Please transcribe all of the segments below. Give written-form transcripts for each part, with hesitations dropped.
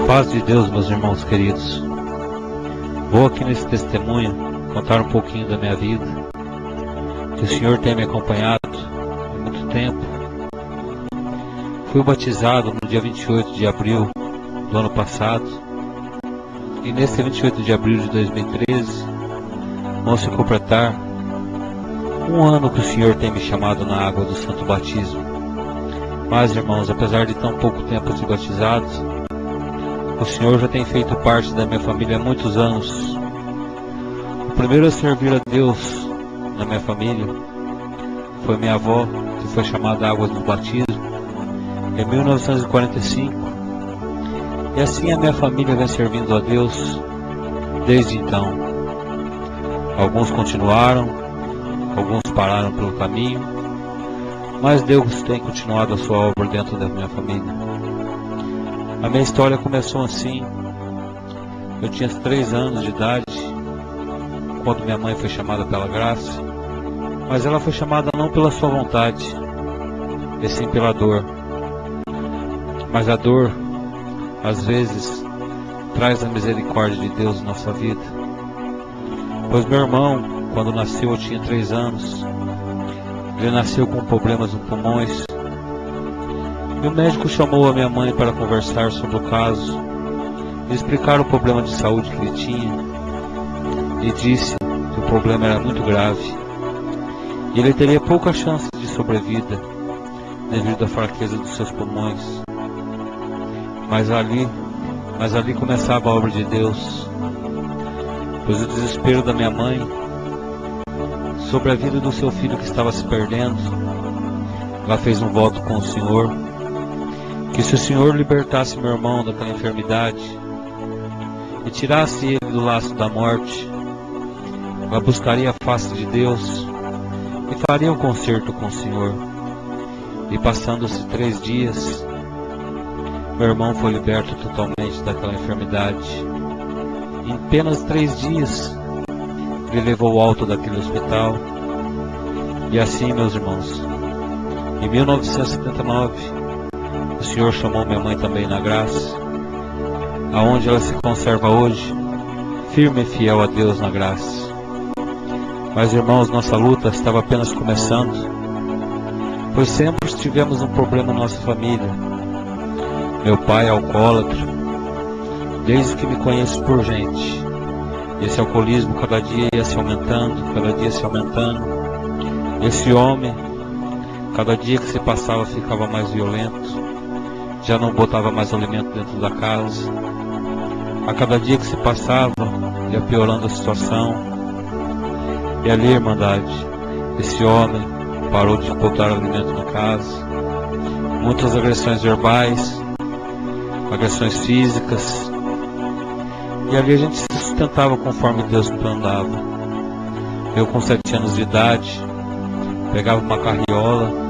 Paz de Deus, meus irmãos queridos. Vou aqui nesse testemunho contar um pouquinho da minha vida, que o Senhor tem me acompanhado há muito tempo. Fui batizado no dia 28 de abril do ano passado, e nesse 28 de abril de 2013 vão se completar um ano que o Senhor tem me chamado na água do Santo Batismo. Mas, irmãos, apesar de tão pouco tempo de batizados, o Senhor já tem feito parte da minha família há muitos anos. O primeiro a servir a Deus na minha família foi minha avó, que foi chamada Águas do Batismo em 1945. E assim a minha família vem servindo a Deus desde então. Alguns continuaram, alguns pararam pelo caminho, mas Deus tem continuado a sua obra dentro da minha família. A minha história começou assim. Eu tinha 3 anos de idade quando minha mãe foi chamada pela graça, mas ela foi chamada não pela sua vontade, e sim pela dor. Mas a dor, às vezes, traz a misericórdia de Deus na nossa vida. Pois meu irmão, quando nasceu, eu tinha 3 anos. Ele nasceu com problemas nos pulmões. E o médico chamou a minha mãe para conversar sobre o caso e explicar o problema de saúde que ele tinha. E disse que o problema era muito grave e ele teria pouca chance de sobrevida devido à fraqueza dos seus pulmões. Mas ali começava a obra de Deus, pois o desespero da minha mãe sobre a vida do seu filho que estava se perdendo, ela fez um voto com o Senhor, que se o Senhor libertasse meu irmão daquela enfermidade e tirasse ele do laço da morte, ela buscaria a face de Deus e faria um concerto com o Senhor. E passando-se 3 dias, meu irmão foi liberto totalmente daquela enfermidade. Em apenas 3 dias, ele levou o alto daquele hospital. E assim, meus irmãos, em 1979, o Senhor chamou minha mãe também na graça, aonde ela se conserva hoje, firme e fiel a Deus na graça. Mas, irmãos, nossa luta estava apenas começando, pois sempre tivemos um problema na nossa família. Meu pai é alcoólatra, desde que me conheço por gente. Esse alcoolismo cada dia ia se aumentando, cada dia se aumentando. Esse homem, cada dia que se passava, ficava mais violento. Já não botava mais alimento dentro da casa. A cada dia que se passava, ia piorando a situação. E ali, irmandade, esse homem parou de botar alimento na casa. Muitas agressões verbais, agressões físicas. E ali a gente se sustentava conforme Deus me mandava. Eu, com 7 anos de idade, pegava uma carriola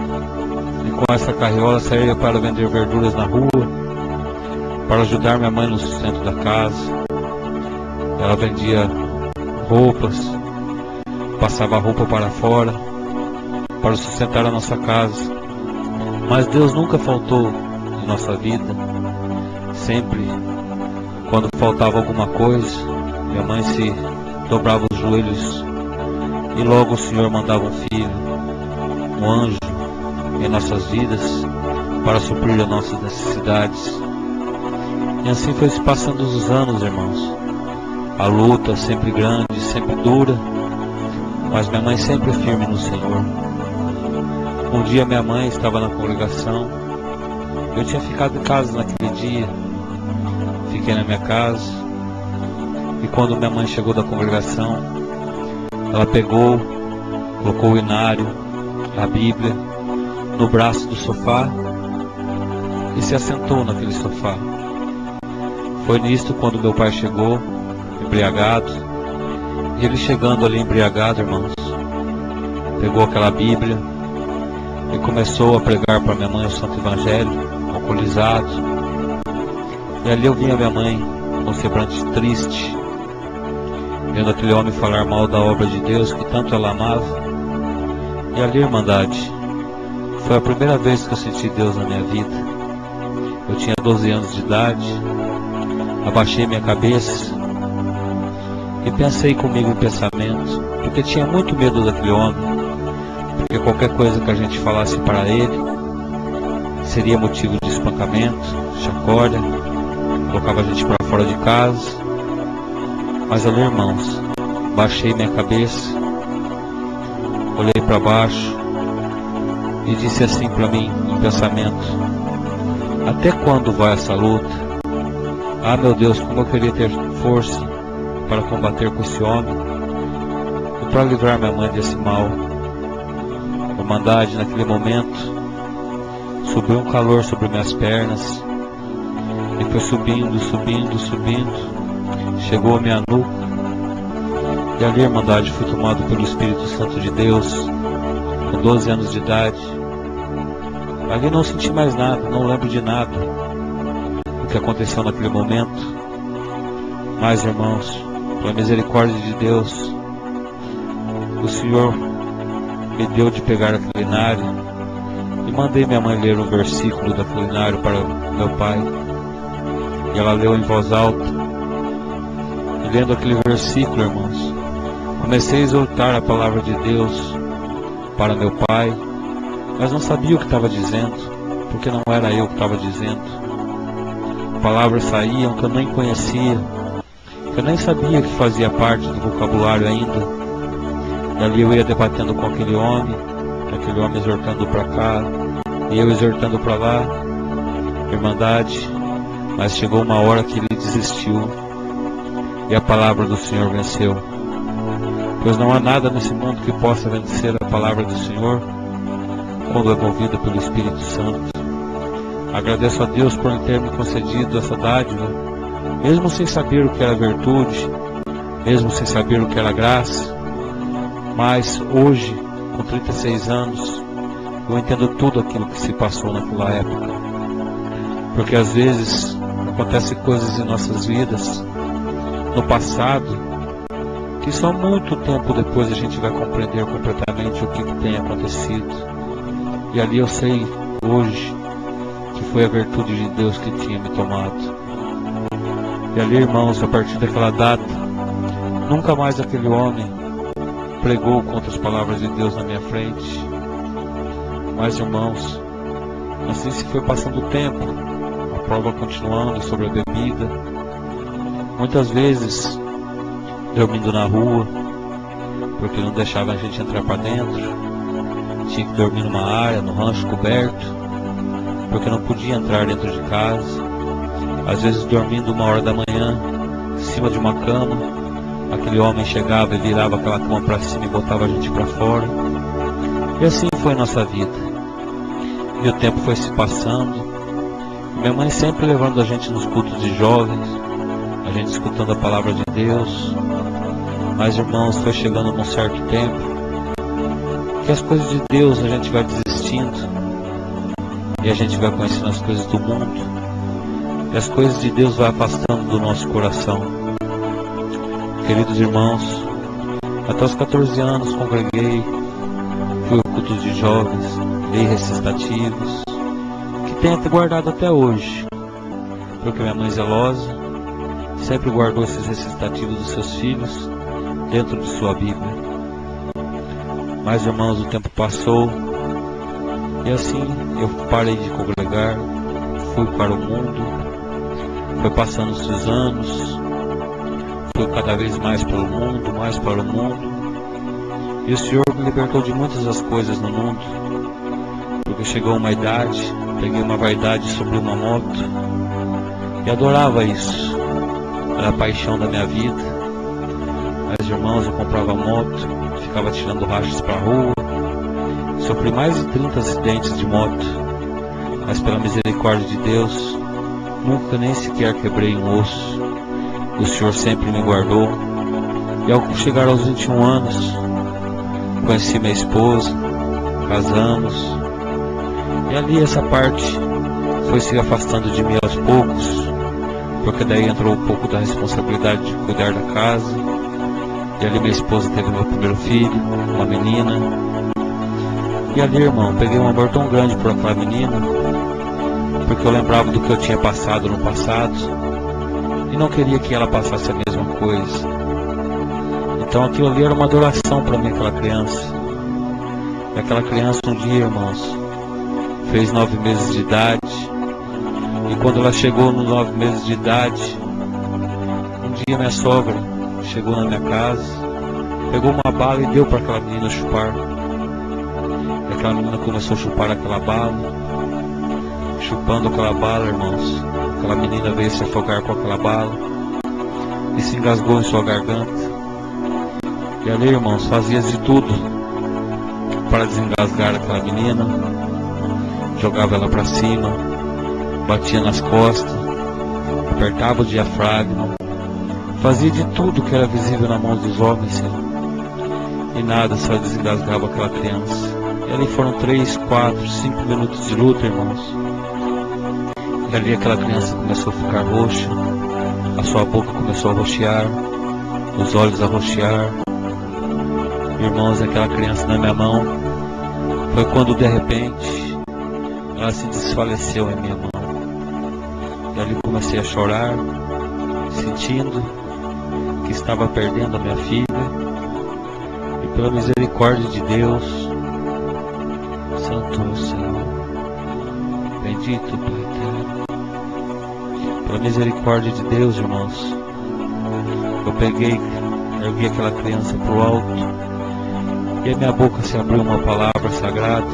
e com essa carriola saía para vender verduras na rua, para ajudar minha mãe no sustento da casa. Ela vendia roupas, passava roupa para fora, para sustentar a nossa casa. Mas Deus nunca faltou em nossa vida. Sempre, quando faltava alguma coisa, minha mãe se dobrava os joelhos e logo o Senhor mandava um filho, um anjo em nossas vidas para suprir as nossas necessidades. E assim foi se passando os anos, irmãos. A luta sempre grande, sempre dura, mas minha mãe sempre firme no Senhor. Um dia minha mãe estava na congregação. Eu tinha ficado em casa naquele dia. Fiquei na minha casa. E quando minha mãe chegou da congregação, ela pegou, colocou o inário, a Bíblia, no braço do sofá e se assentou naquele sofá. Foi nisto quando meu pai chegou, embriagado. E ele chegando ali embriagado, irmãos, pegou aquela Bíblia e começou a pregar para minha mãe o Santo Evangelho, alcoolizado. E ali eu vi a minha mãe com semblante triste, vendo aquele homem falar mal da obra de Deus que tanto ela amava. E ali, irmandade, foi a primeira vez que eu senti Deus na minha vida. Eu tinha 12 anos de idade abaixei minha cabeça e pensei comigo em pensamento, porque tinha muito medo daquele homem, porque qualquer coisa que a gente falasse para ele seria motivo de espancamento, chacota, colocava a gente para fora de casa. Mas ali, irmãos, baixei minha cabeça, olhei para baixo e disse assim para mim em pensamento: até quando vai essa luta? Ah, meu Deus, como eu queria ter força para combater com esse homem e para livrar minha mãe desse mal. Irmandade, naquele momento subiu um calor sobre minhas pernas e foi subindo, subindo, subindo, chegou a minha nuca. E ali, irmandade, fui tomado pelo Espírito Santo de Deus com 12 anos de idade. Ali não senti mais nada, não lembro de nada do que aconteceu naquele momento. Mas, irmãos, pela misericórdia de Deus, o Senhor me deu de pegar a culinária e mandei minha mãe ler um versículo da culinária para meu pai. E ela leu em voz alta. E lendo aquele versículo, irmãos, comecei a exortar a palavra de Deus para meu pai, mas não sabia o que estava dizendo, porque não era eu que estava dizendo. Palavras saíam que eu nem conhecia, que eu nem sabia que fazia parte do vocabulário ainda. E ali eu ia debatendo com aquele homem exortando para cá, e eu exortando para lá, irmandade. Mas chegou uma hora que ele desistiu, e a palavra do Senhor venceu. Pois não há nada nesse mundo que possa vencer a palavra do Senhor quando é movida pelo Espírito Santo. Agradeço a Deus por ter me concedido essa dádiva, mesmo sem saber o que era virtude, mesmo sem saber o que era graça. Mas hoje, com 36 anos, eu entendo tudo aquilo que se passou naquela época. Porque às vezes acontecem coisas em nossas vidas, no passado, que só muito tempo depois a gente vai compreender completamente o que tem acontecido. E ali eu sei, hoje, que foi a virtude de Deus que tinha me tomado. E ali, irmãos, a partir daquela data, nunca mais aquele homem pregou contra as palavras de Deus na minha frente. Mas, irmãos, assim se foi passando o tempo, a prova continuando sobre a bebida, muitas vezes dormindo na rua, porque não deixava a gente entrar para dentro, tinha que dormir numa área, no rancho coberto, porque não podia entrar dentro de casa. Às vezes dormindo 1h da manhã, em cima de uma cama, aquele homem chegava e virava aquela cama para cima e botava a gente para fora. E assim foi a nossa vida. E o tempo foi se passando, minha mãe sempre levando a gente nos cultos de jovens, a gente escutando a palavra de Deus. Mas, irmãos, foi chegando num certo tempo que as coisas de Deus a gente vai desistindo, e a gente vai conhecendo as coisas do mundo, e as coisas de Deus vai afastando do nosso coração. Queridos irmãos, até os 14 anos congreguei, fui ao culto de jovens, dei recitativos, que tenho guardado até hoje, porque minha mãe zelosa sempre guardou esses recitativos dos seus filhos dentro de sua Bíblia. Mas, irmãos, o tempo passou, e assim eu parei de congregar, fui para o mundo. Foi passando os anos, fui cada vez mais pelo mundo, mais para o mundo. E o Senhor me libertou de muitas das coisas no mundo, porque chegou uma idade, peguei uma vaidade sobre uma moto, e adorava isso, era a paixão da minha vida. Mas, irmãos, eu comprava moto, ficava tirando rachas para a rua, sofri mais de 30 acidentes de moto, mas pela misericórdia de Deus, nunca nem sequer quebrei um osso. O Senhor sempre me guardou. E ao chegar aos 21 anos, conheci minha esposa, casamos, e ali essa parte foi se afastando de mim aos poucos, porque daí entrou um pouco da responsabilidade de cuidar da casa. E ali minha esposa teve meu primeiro filho, uma menina. E ali, irmão, peguei um amor tão grande por aquela menina, porque eu lembrava do que eu tinha passado no passado, e e não queria que ela passasse a mesma coisa. Então aquilo ali era uma adoração para mim, aquela criança. E aquela criança um dia, irmãos, fez 9 meses de idade. E quando ela chegou nos 9 meses de idade, um dia minha sogra chegou na minha casa, pegou uma bala e deu para aquela menina chupar. E aquela menina começou a chupar aquela bala. Chupando aquela bala, irmãos, aquela menina veio se afogar com aquela bala e se engasgou em sua garganta. E ali, irmãos, fazia de tudo para desengasgar aquela menina. Jogava ela para cima, batia nas costas, apertava o diafragma, fazia de tudo que era visível na mão dos homens, Senhor. E nada, só desengasgava aquela criança. E ali foram 3, 4, 5 minutos de luta, irmãos. E ali aquela criança começou a ficar roxa, a sua boca começou a roxear, os olhos a roxear. Irmãos, aquela criança na minha mão, foi quando de repente ela se desfaleceu em minha mão. E ali comecei a chorar, sentindo que estava perdendo a minha filha. E pela misericórdia de Deus, Santo Senhor, bendito Pai eterno, pela misericórdia de Deus, irmãos, eu peguei, ergui aquela criança para o alto. E a minha boca se abriu uma palavra sagrada.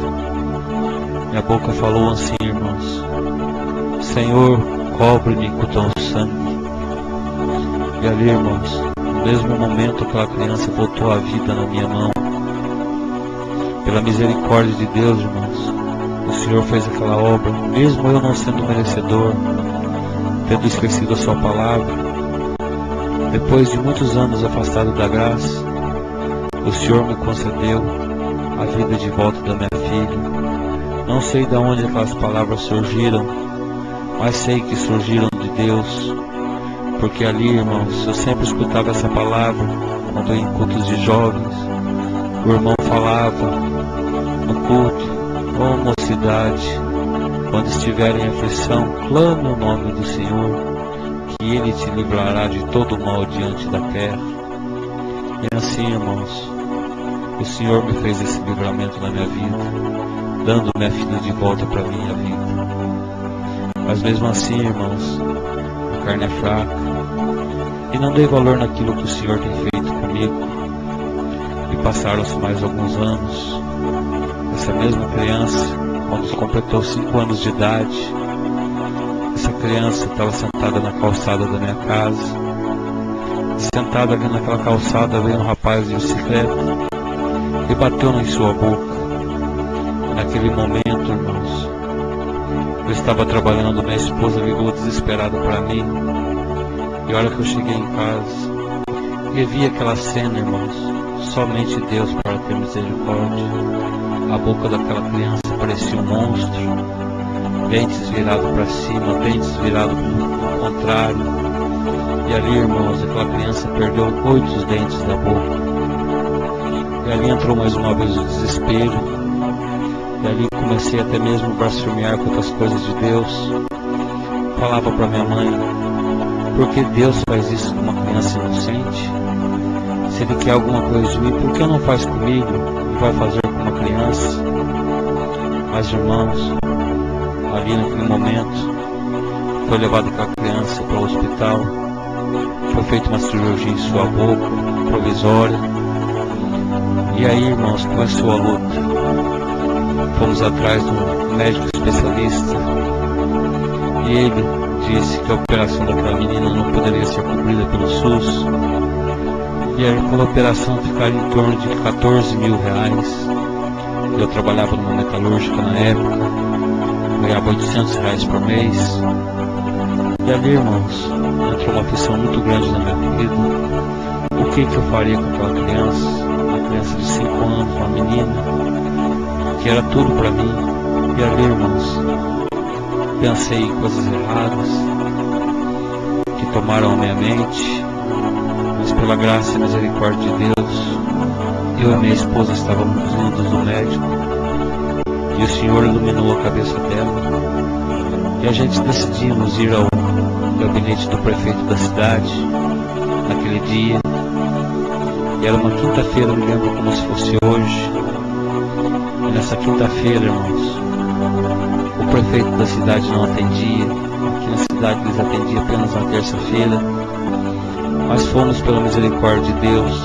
Minha boca falou assim, irmãos: Senhor, cobre-me com teu sangue. E ali, irmãos, no mesmo momento aquela criança voltou à vida na minha mão. Pela misericórdia de Deus, irmãos, o Senhor fez aquela obra, mesmo eu não sendo merecedor, tendo esquecido a sua palavra. Depois de muitos anos afastado da graça, o Senhor me concedeu a vida de volta da minha filha. Não sei de onde aquelas palavras surgiram, mas sei que surgiram de Deus. Porque ali, irmãos, eu sempre escutava essa palavra quando eu ia em cultos de jovens. O irmão falava no culto: ó mocidade, quando estiver em aflição, clame o nome do Senhor, que Ele te livrará de todo o mal diante da terra. E assim, irmãos, o Senhor me fez esse livramento na minha vida, dando minha filha de volta para a minha vida. Mas mesmo assim, irmãos, a carne é fraca, e não dei valor naquilo que o Senhor tem feito comigo. E passaram-se mais alguns anos. Essa mesma criança, quando completou 5 anos de idade, essa criança estava sentada na calçada da minha casa. Sentada ali naquela calçada, veio um rapaz de bicicleta e bateu em sua boca. Naquele momento, irmãos, eu estava trabalhando, minha esposa ligou desesperada para mim. E a hora que eu cheguei em casa e vi aquela cena, irmãos, somente Deus para ter misericórdia. A boca daquela criança parecia um monstro, dentes virados para cima, dentes virados ao contrário. E ali, irmãos, aquela criança perdeu 8 dentes da boca. E ali entrou mais uma vez o desespero. E ali comecei até mesmo a blasfemiar contra as coisas de Deus. Falava para minha mãe: por que Deus faz isso com uma criança inocente? Se Ele quer alguma coisa de mim, por que não faz comigo e vai fazer com uma criança? Mas, irmãos, ali naquele momento, foi levada aquela criança para o hospital. Foi feita uma cirurgia em sua boca, provisória. E aí, irmãos, começou a luta. Fomos atrás de um médico especialista. E ele disse que a operação daquela menina não poderia ser cobrida pelo SUS. E aí, aquela operação ficaria em torno de 14 mil reais. Eu trabalhava numa metalúrgica na época, ganhava 800 reais por mês. E ali, irmãos, entrou uma aflição muito grande na minha vida. O que eu faria com aquela criança? Uma criança de 5 anos, uma menina, que era tudo para mim. E ali, irmãos, pensei em coisas erradas que tomaram a minha mente. Mas pela graça e misericórdia de Deus, eu e minha esposa estávamos juntos no médico. E o Senhor iluminou a cabeça dela. E a gente decidimos ir ao no gabinete do prefeito da cidade, naquele dia. E era uma quinta-feira, eu me lembro como se fosse hoje. E nessa quinta-feira, irmãos, o prefeito da cidade não atendia. Aqui na cidade eles atendiam apenas na terça-feira. Mas fomos pela misericórdia de Deus.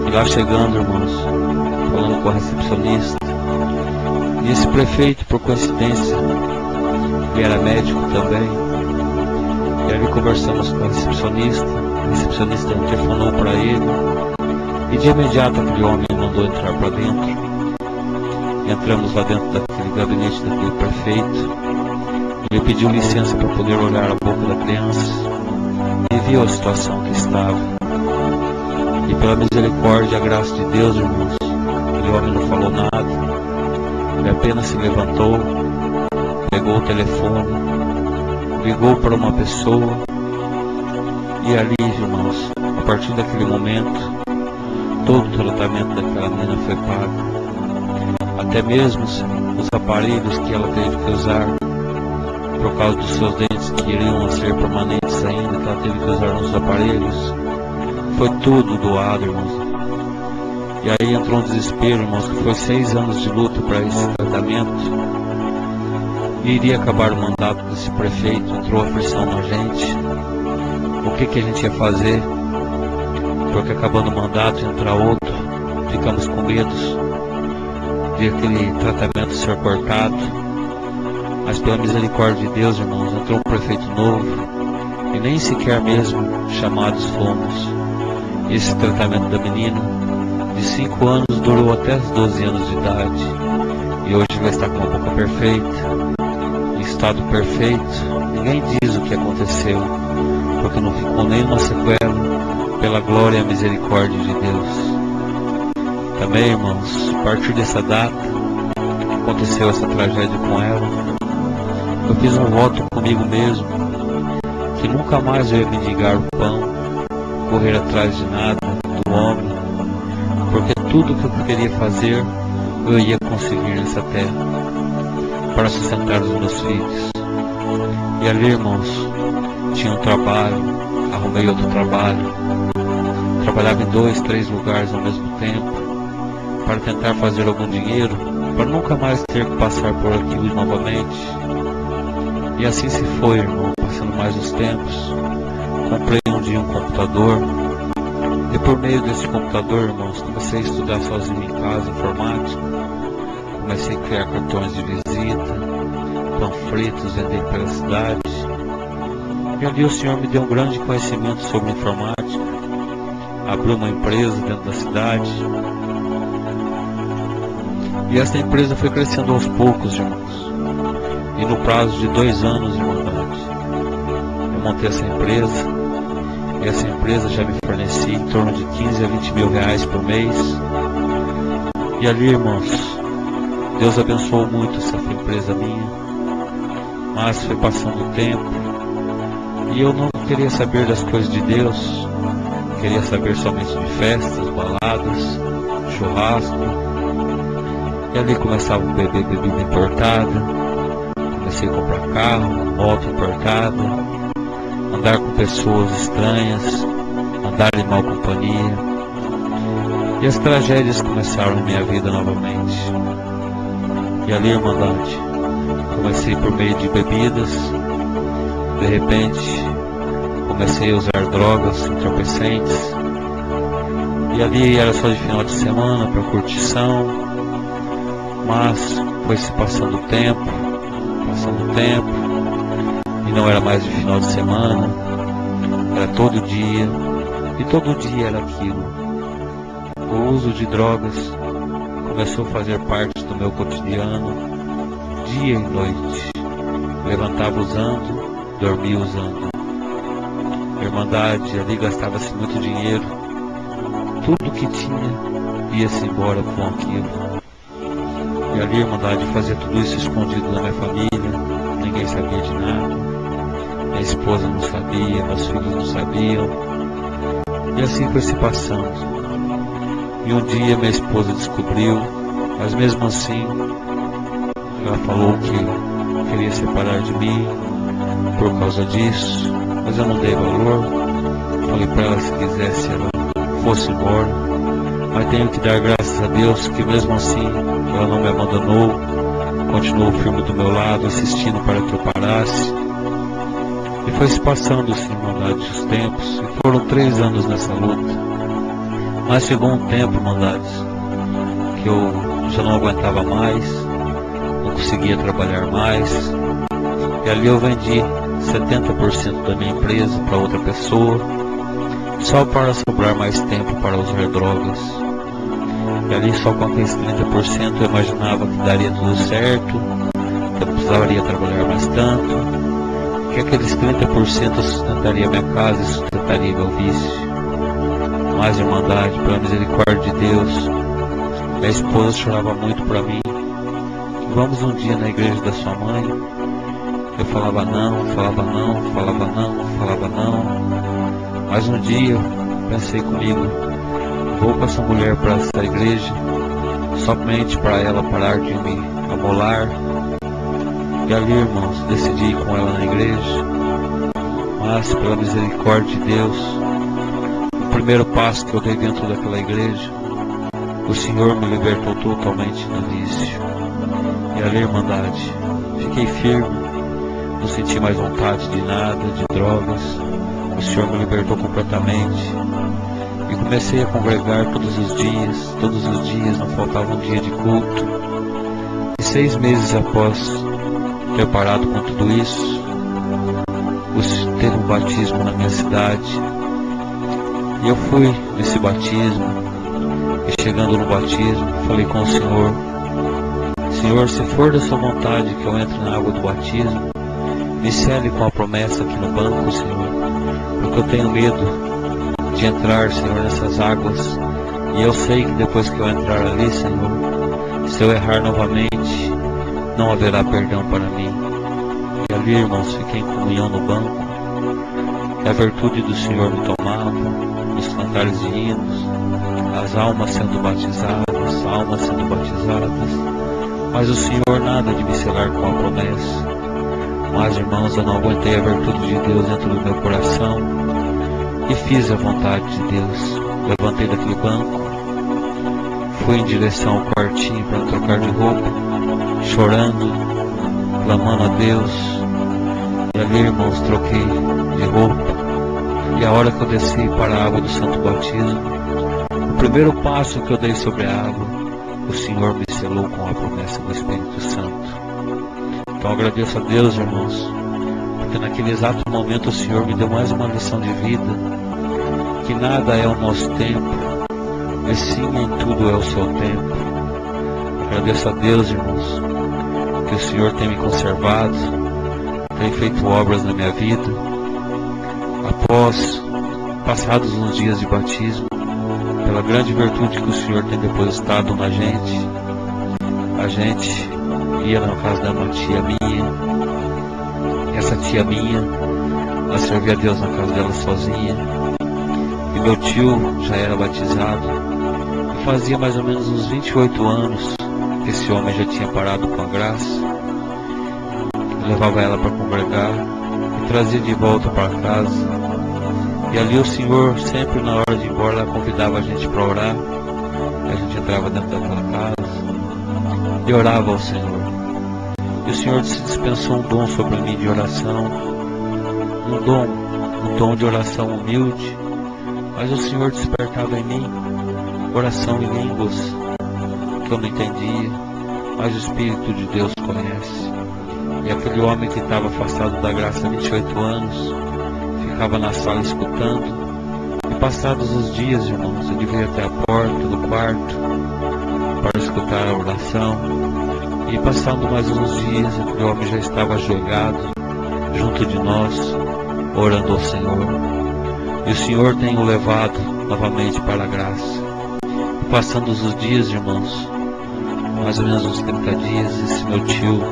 E lá chegando, irmãos, falando com a recepcionista. E esse prefeito, por coincidência, ele era médico também. E ali conversamos com a recepcionista telefonou para ele. E de imediato aquele homem mandou entrar para dentro. Entramos lá dentro daquele gabinete daquele prefeito. Ele pediu licença para poder olhar a boca da criança. E viu a situação que estava. E pela misericórdia e a graça de Deus, irmãos, aquele homem não falou nada. Ele apenas se levantou, pegou o telefone, ligou para uma pessoa. E ali, irmãos, a partir daquele momento, todo o tratamento daquela menina foi pago. Até mesmo os aparelhos que ela teve que usar, por causa dos seus dentes que iriam ser permanentes ainda, que ela teve que usar nos aparelhos, foi tudo doado, irmãos. E aí entrou um desespero, irmãos, que foi 6 anos de luta para esse tratamento. E iria acabar o mandato desse prefeito, entrou aflição na gente. O que a gente ia fazer? Porque acabando o mandato ia entrar outro, ficamos com medo de aquele tratamento ser cortado. Mas pela misericórdia de Deus, irmãos, entrou um prefeito novo e nem sequer mesmo chamados fomos. Esse tratamento da menina de 5 anos durou até os 12 anos de idade. E hoje vai estar com a boca perfeita, em estado perfeito. Ninguém diz o que aconteceu, porque não ficou nenhuma sequela, pela glória e a misericórdia de Deus. Também, irmãos, a partir dessa data, aconteceu essa tragédia com ela, eu fiz um voto comigo mesmo, que nunca mais eu ia mendigar o pão, correr atrás de nada, do homem, porque tudo que eu queria fazer, eu ia conseguir nessa terra, para sustentar os meus filhos. E ali, irmãos, tinha um trabalho, arrumei outro trabalho, trabalhava em 2, 3 lugares ao mesmo tempo, para tentar fazer algum dinheiro, para nunca mais ter que passar por aquilo novamente. E assim se foi, irmão, passando mais os tempos. Comprei um dia um computador, e por meio desse computador, irmãos, comecei a estudar sozinho em casa, informática. Comecei a criar cartões de visita, panfletos, vender pela cidade. E ali o Senhor me deu um grande conhecimento sobre informática. Abriu uma empresa dentro da cidade. E essa empresa foi crescendo aos poucos, irmãos. E no prazo de 2 anos, irmãos, eu montei essa empresa. E essa empresa já me fornecia em torno de 15 a 20 mil reais por mês. E ali, irmãos, Deus abençoou muito essa empresa minha. Mas foi passando o tempo. E eu não queria saber das coisas de Deus. Queria saber somente de festas, baladas, churrasco. E ali começava a beber bebida importada. Comecei a comprar carro, moto importada, andar com pessoas estranhas, andar em má companhia. E as tragédias começaram na minha vida novamente. E ali, irmandade, comecei por meio de bebidas. De repente, comecei a usar drogas entorpecentes. E ali era só de final de semana, para curtição. Mas foi se passando o tempo, e não era mais de final de semana, era todo dia, e todo dia era aquilo. O uso de drogas começou a fazer parte do meu cotidiano, dia e noite. Levantava usando, dormia usando. A irmandade, ali gastava-se muito dinheiro, tudo que tinha ia-se embora com aquilo. E ali, irmandade, fazia tudo isso escondido da minha família, ninguém sabia de nada, minha esposa não sabia, meus filhos não sabiam, e assim foi se passando. E um dia minha esposa descobriu, mas mesmo assim, ela falou que queria separar de mim, por causa disso, mas eu não dei valor. Falei para ela se quisesse ela fosse embora, mas tenho que dar graças a Deus que mesmo assim ela não me abandonou, continuou firme do meu lado, assistindo para que eu parasse. E foi se passando sim, irmandade, os tempos, e foram 3 anos nessa luta. Mas chegou um tempo, irmandades, que eu já não aguentava mais, não conseguia trabalhar mais, e ali eu vendi 70% da minha empresa para outra pessoa, só para sobrar mais tempo para usar drogas. E ali só com aqueles 30% eu imaginava que daria tudo certo, que eu não precisaria trabalhar mais tanto, que aqueles 30% sustentaria minha casa e sustentaria meu vício. Mas, irmandade, pela misericórdia de Deus, minha esposa chorava muito para mim. Vamos um dia na igreja da sua mãe. Eu falava não, falava não, falava não, falava não. Mas um dia pensei comigo, vou com essa mulher para essa igreja, somente para ela parar de me amolar. E ali, irmãos, decidi ir com ela na igreja. Mas pela misericórdia de Deus, o primeiro passo que eu dei dentro daquela igreja, o Senhor me libertou totalmente do vício. E ali, irmandade, fiquei firme, não senti mais vontade de nada, de drogas. O Senhor me libertou completamente. E comecei a congregar todos os dias, não faltava um dia de culto. E 6 meses após ter parado com tudo isso, teve um batismo na minha cidade. E eu fui nesse batismo, e chegando no batismo, falei com o Senhor: Senhor, se for da sua vontade que eu entre na água do batismo, me cele com a promessa aqui no banco, Senhor, porque eu tenho medo de entrar, Senhor, nessas águas. E eu sei que depois que eu entrar ali, Senhor, se eu errar novamente, não haverá perdão para mim. E ali, irmãos, fiquei em comunhão no banco, e a virtude do Senhor me tomava, nos cantares de hinos, as almas sendo batizadas, mas o Senhor nada de me selar com a promessa. Mas, irmãos, eu não aguentei a virtude de Deus dentro do meu coração, e fiz a vontade de Deus. Levantei daquele banco, fui em direção ao quartinho para trocar de roupa, chorando, clamando a Deus. E ali, irmãos, troquei de roupa. E a hora que eu desci para a água do Santo Batismo, o primeiro passo que eu dei sobre a água, o Senhor me selou com a promessa do Espírito Santo. Então agradeço a Deus, irmãos, porque naquele exato momento o Senhor me deu mais uma lição de vida, que nada é o nosso tempo, mas sim em tudo é o seu tempo. Agradeço a Deus, irmãos, que o Senhor tem me conservado, tem feito obras na minha vida. Após passados uns dias de batismo, pela grande virtude que o Senhor tem depositado na gente, a gente ia na casa de uma tia minha. Essa tia minha, ela servia a Deus na casa dela sozinha, e meu tio já era batizado, e fazia mais ou menos uns 28 anos que esse homem já tinha parado com a graça. Eu levava ela para congregar e trazia de volta para casa, e ali o Senhor, sempre na hora de ir embora, ela convidava a gente para orar. A gente entrava dentro daquela casa e orava ao Senhor. E o Senhor dispensou um dom sobre mim de oração, um dom de oração humilde, mas o Senhor despertava em mim oração em línguas que eu não entendia, mas o Espírito de Deus conhece. E aquele homem que estava afastado da graça há 28 anos, ficava na sala escutando, e passados os dias, irmãos, eu devia até a porta do quarto para escutar a oração. E passando mais uns dias, aquele homem já estava ajoelhado junto de nós, orando ao Senhor. E o Senhor tem o levado novamente para a graça. E passando os dias, irmãos, mais ou menos uns 30 dias, esse meu tio,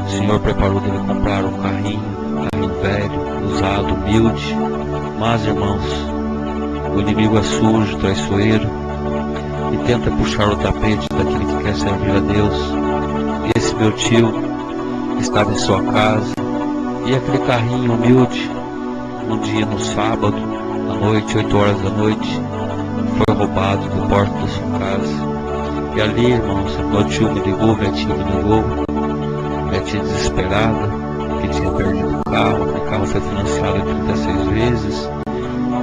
o Senhor preparou dele comprar um carrinho velho, usado, humilde. Mas, irmãos, o inimigo é sujo, traiçoeiro, e tenta puxar o tapete daquele que quer servir a Deus. Esse meu tio estava em sua casa, E aquele carrinho humilde, um dia no sábado, à noite, 8 horas da noite, foi roubado da porta da sua casa. E ali, irmãos, meu tio me ligou, minha tia me ligou, minha tia desesperada, que tinha perdido o carro foi financiado em 36 vezes,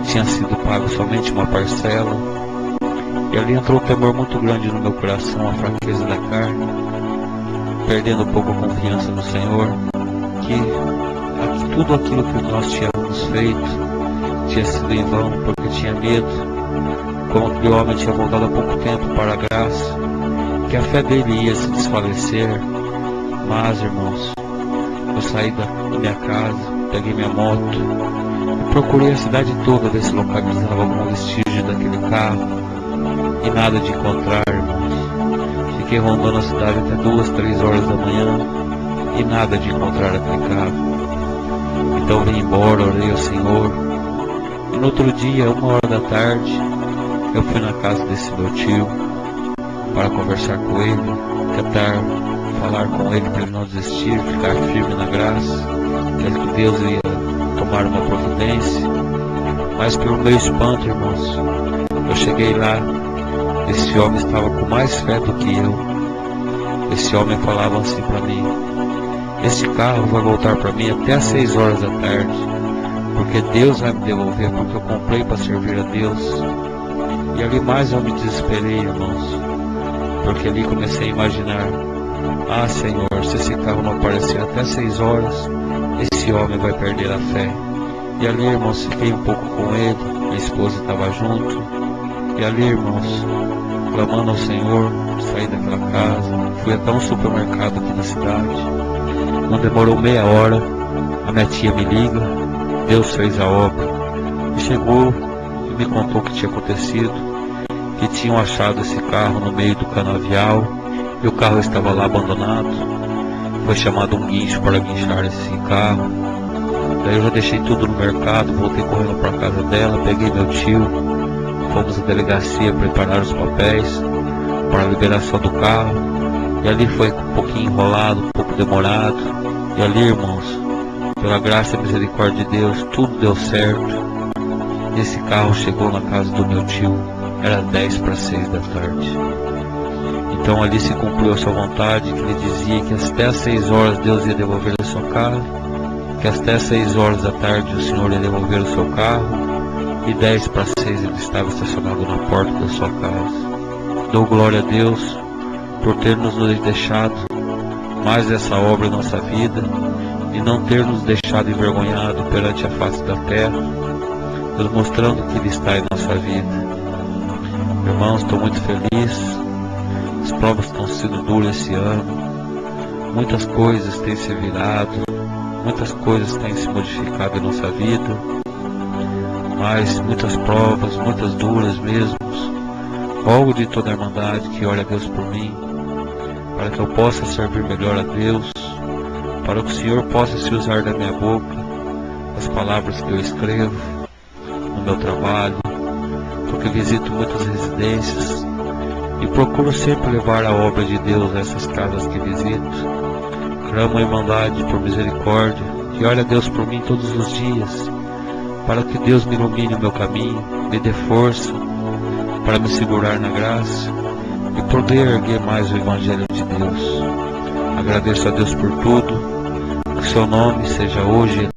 tinha sido pago somente uma parcela. E ali entrou um temor muito grande no meu coração, a fraqueza da carne, perdendo um pouco a confiança no Senhor, que tudo aquilo que nós tínhamos feito tinha sido em vão, porque tinha medo, como aquele homem tinha voltado há pouco tempo para a graça, que a fé dele ia se desfalecer. Mas, irmãos, eu saí da minha casa, peguei minha moto, procurei a cidade toda ver se localizava algum vestígio daquele carro, e nada de encontrar, irmãos. Fiquei rondando a cidade até 2, 3 horas da manhã, e nada de encontrar aquele carro. Então vim embora, orei ao Senhor, e no outro dia, 1 hora da tarde, eu fui na casa desse meu tio, para conversar com ele, tentar falar com ele para ele não desistir, ficar firme na graça, que Deus ia tomar uma providência. Mas pelo meu espanto, irmãos, eu cheguei lá, esse homem estava com mais fé do que eu. Esse homem falava assim para mim: esse carro vai voltar para mim até às 6 horas da tarde, porque Deus vai me devolver, porque eu comprei para servir a Deus. E ali mais eu me desesperei, irmãos, porque ali comecei a imaginar: ah, Senhor, se esse carro não aparecer até 6 horas, esse homem vai perder a fé. E ali, irmãos, fiquei um pouco com ele, minha esposa estava junto, e ali, irmãos, clamando ao Senhor, saí daquela casa, fui até um supermercado aqui na cidade. Não demorou meia hora, a minha tia me liga, Deus fez a obra, e chegou e me contou o que tinha acontecido, que tinham achado esse carro no meio do canavial, e o carro estava lá abandonado. Foi chamado um guincho para guinchar esse carro. Daí eu já deixei tudo no mercado, voltei correndo para a casa dela, peguei meu tio, fomos à delegacia preparar os papéis para a liberação do carro. E ali foi um pouquinho enrolado, um pouco demorado. E ali, irmãos, pela graça e misericórdia de Deus, tudo deu certo. E esse carro chegou na casa do meu tio, era 10 para 6 da tarde. Então ali se cumpriu a sua vontade, que ele dizia que até às 6 horas Deus ia devolver o seu carro, que até às 6 horas da tarde o Senhor ia devolver o seu carro, e 10 para 6 ele estava estacionado na porta da sua casa. Dou glória a Deus por ter nos deixado mais essa obra em nossa vida, e não ter nos deixado envergonhado perante a face da terra, nos mostrando que Ele está em nossa vida. Irmãos, estou muito feliz. As provas estão sendo duras esse ano, muitas coisas têm se virado, muitas coisas têm se modificado em nossa vida, mas muitas provas, muitas duras mesmo. Rogo de toda a irmandade que ore a Deus por mim, para que eu possa servir melhor a Deus, para que o Senhor possa se usar da minha boca, as palavras que eu escrevo no meu trabalho, porque visito muitas residências e procuro sempre levar a obra de Deus a essas casas que visito. Clamo a irmandade por misericórdia, e ore a Deus por mim todos os dias, para que Deus me ilumine o meu caminho, me dê força para me segurar na graça e poder erguer mais o Evangelho de Deus. Agradeço a Deus por tudo, que seu nome seja hoje